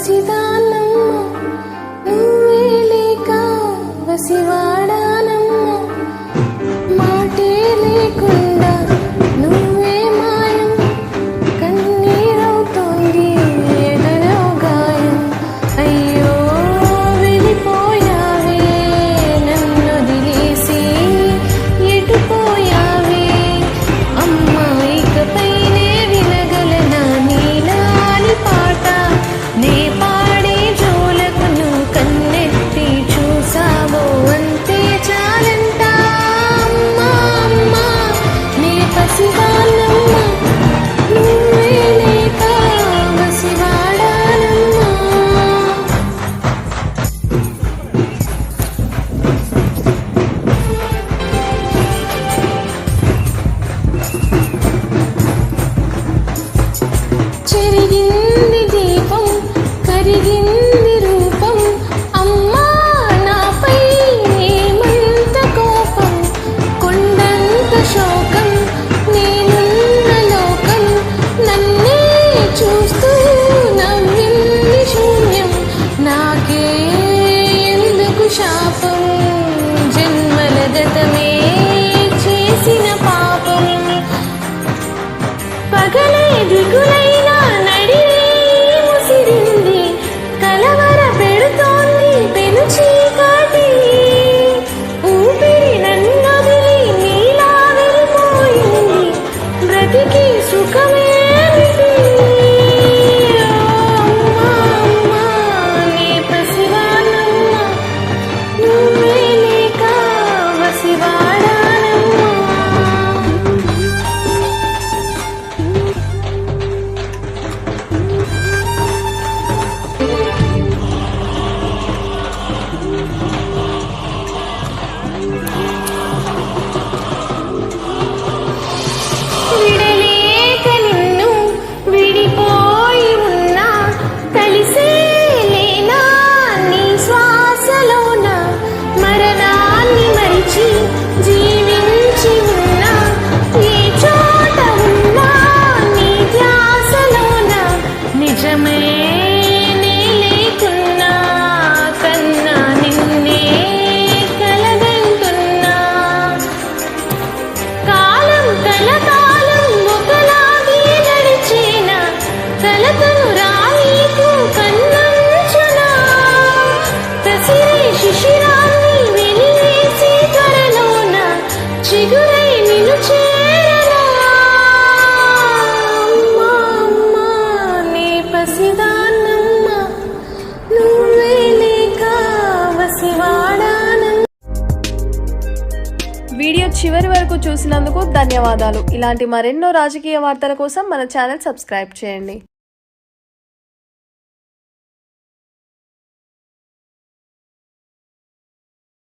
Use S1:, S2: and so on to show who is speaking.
S1: పసిదానమ్మ నువ్వే లేక వసివాడానమ్మ మాటే లేకుండా నువ్వే మాయం కన్నీరవుతోంది ఎదలో గాయం అయ్యో వెళ్ళిపోయావే నన్నొదిలేసి ఎటుపోయావే అమ్మ ఇకపైనే వినగలనా నీలాలి పాట నే పాడే జోలకు నువ్వు కన్నెత్తి చూసావో అంతే చాలంట అమ్మ అమ్మ నే పసివాళ్ళమ్మ నువ్వే లేక వసివాడానమ్మ చెరిగింది దీపం కరిగింది రూపం అమ్మా నాపై ఏమంత కోపం కొండంత శోకం నేనున్న లోకం నన్నే చూస్తూ నవ్వింది శూన్యం నాకే ఎందుకు శాపం జన్మల గతమే చేసిన పాపం పగలే దిగులైనా నడిరే ముసిరింది కలవర పెడుతోంది పెను చీకటి ఊపిరి నన్నొదిలి నీలా వెళ్ళిపోయింది బ్రతికి సుఖమేమిటి అమ్మా అమ్మా నీ పసివానమ్మ నువ్వే లేక వసివాడానమ్మ విడలేక నిన్ను విడిపోయి ఉన్నా కలిసేలేనా నీ శ్వాసలోన మరణాన్ని మరిచి జీవించి ఉన్నా ఏ చోట ఉన్నా నీ ధ్యాసలోన నిజమే నే లేకున్నా కన్నా నిన్నే కలగంటున్నా కాలం కలకాలం ఒకలాగే నడిచేన కలతను రానీకు కన్నంచునా కసిరే శిశిరాన్ని వెలివేసి త్వరలోన చిగురై నిన్ను చేరనా అమ్మా అమ్మా నీ పసిదానమ్మ నువ్వే లేక వసివాడానమ్మ.
S2: వీడియో చివరి వరకు చూసినందుకు ధన్యవాదాలు. ఇలాంటి మరెన్నో రాజకీయ వార్తల కోసం మన ఛానల్ సబ్స్క్రైబ్ చేయండి.